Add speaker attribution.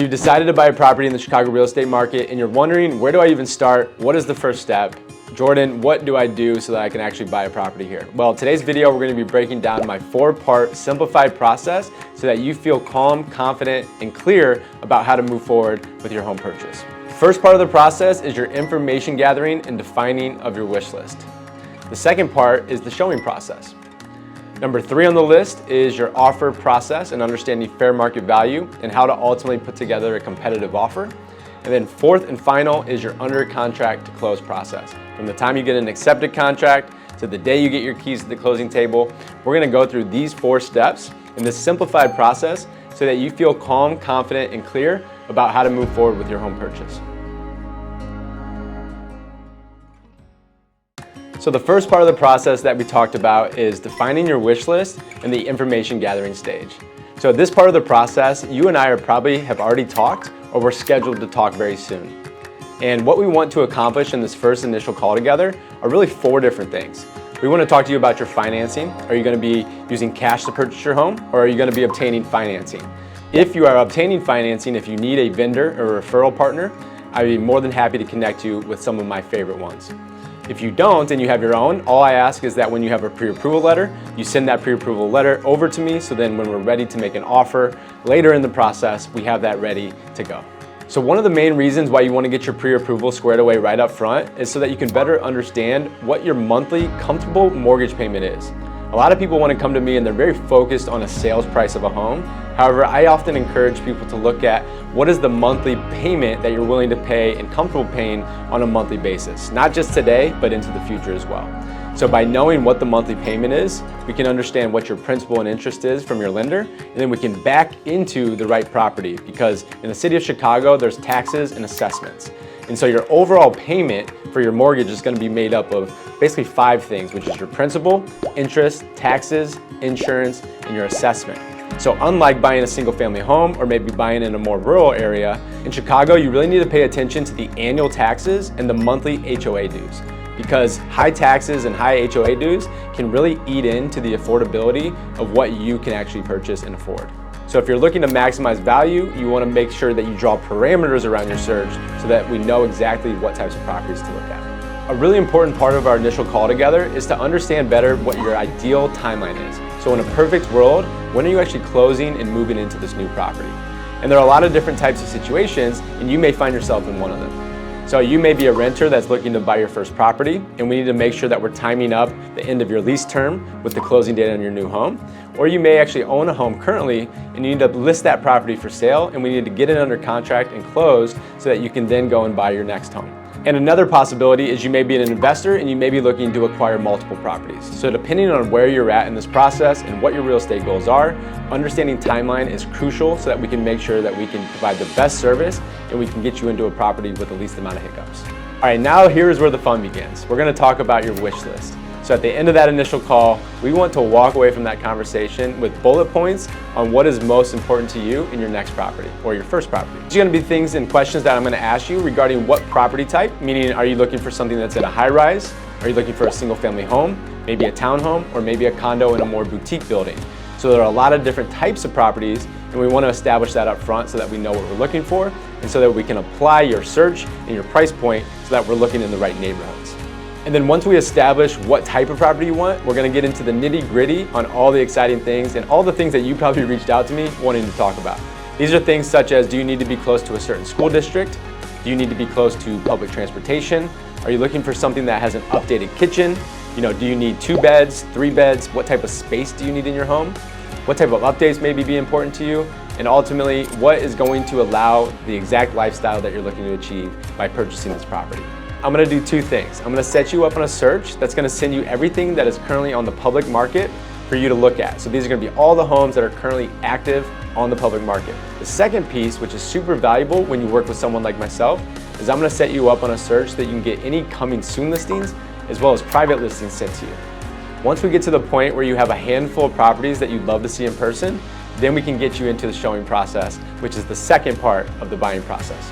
Speaker 1: You've decided to buy a property in the Chicago real estate market and you're wondering, where do I even start? What is the first step? Jordan, what do I do so that I can actually buy a property here? Well, today's video, we're gonna be breaking down my 4-part simplified process so that you feel calm, confident, and clear about how to move forward with your home purchase. First part of the process is your information gathering and defining of your wish list. The second part is the showing process. Number 3 on the list is your offer process and understanding fair market value and how to ultimately put together a competitive offer. And then 4th and final is your under contract to close process. From the time you get an accepted contract to the day you get your keys to the closing table, we're gonna go through these 4 steps in this simplified process so that you feel calm, confident, and clear about how to move forward with your home purchase. So the first part of the process that we talked about is defining your wish list and the information gathering stage. So this part of the process, you and I have already talked or we're scheduled to talk very soon. And what we want to accomplish in this first initial call together are really 4 different things. We want to talk to you about your financing. Are you going to be using cash to purchase your home, or are you going to be obtaining financing? If you are obtaining financing, if you need a vendor or a referral partner, I'd be more than happy to connect you with some of my favorite ones. If you don't and you have your own, all I ask is that when you have a pre-approval letter, you send that pre-approval letter over to me so then when we're ready to make an offer later in the process, we have that ready to go. So one of the main reasons why you want to get your pre-approval squared away right up front is so that you can better understand what your monthly comfortable mortgage payment is. A lot of people want to come to me and they're very focused on a sales price of a home. However, I often encourage people to look at what is the monthly payment that you're willing to pay and comfortable paying on a monthly basis, not just today, but into the future as well. So by knowing what the monthly payment is, we can understand what your principal and interest is from your lender, and then we can back into the right property because in the city of Chicago, there's taxes and assessments. And so your overall payment for your mortgage is going to be made up of basically 5 things, which is your principal, interest, taxes, insurance, and your assessment. So unlike buying a single family home or maybe buying in a more rural area, in Chicago, you really need to pay attention to the annual taxes and the monthly HOA dues because high taxes and high HOA dues can really eat into the affordability of what you can actually purchase and afford. So if you're looking to maximize value, you want to make sure that you draw parameters around your search so that we know exactly what types of properties to look at. A really important part of our initial call together is to understand better what your ideal timeline is. So in a perfect world, when are you actually closing and moving into this new property? And there are a lot of different types of situations, and you may find yourself in one of them. So you may be a renter that's looking to buy your first property, and we need to make sure that we're timing up the end of your lease term with the closing date on your new home. Or you may actually own a home currently, and you need to list that property for sale, and we need to get it under contract and closed so that you can then go and buy your next home. And another possibility is you may be an investor and you may be looking to acquire multiple properties. So depending on where you're at in this process and what your real estate goals are, understanding timeline is crucial so that we can make sure that we can provide the best service and we can get you into a property with the least amount of hiccups. All right, now here's where the fun begins. We're gonna talk about your wish list. So at the end of that initial call, we want to walk away from that conversation with bullet points on what is most important to you in your next property or your first property. These are going to be things and questions that I'm going to ask you regarding what property type, meaning are you looking for something that's in a high rise? Are you looking for a single family home, maybe a townhome, or maybe a condo in a more boutique building? So there are a lot of different types of properties and we want to establish that up front so that we know what we're looking for and so that we can apply your search and your price point so that we're looking in the right neighborhoods. And then once we establish what type of property you want, we're gonna get into the nitty-gritty on all the exciting things and all the things that you probably reached out to me wanting to talk about. These are things such as, do you need to be close to a certain school district? Do you need to be close to public transportation? Are you looking for something that has an updated kitchen? Do you need 2 beds, 3 beds? What type of space do you need in your home? What type of updates may be important to you? And ultimately, what is going to allow the exact lifestyle that you're looking to achieve by purchasing this property? I'm gonna do 2 things. I'm gonna set you up on a search that's gonna send you everything that is currently on the public market for you to look at. So these are gonna be all the homes that are currently active on the public market. The second piece, which is super valuable when you work with someone like myself, is I'm gonna set you up on a search that you can get any coming soon listings as well as private listings sent to you. Once we get to the point where you have a handful of properties that you'd love to see in person, then we can get you into the showing process, which is the second part of the buying process.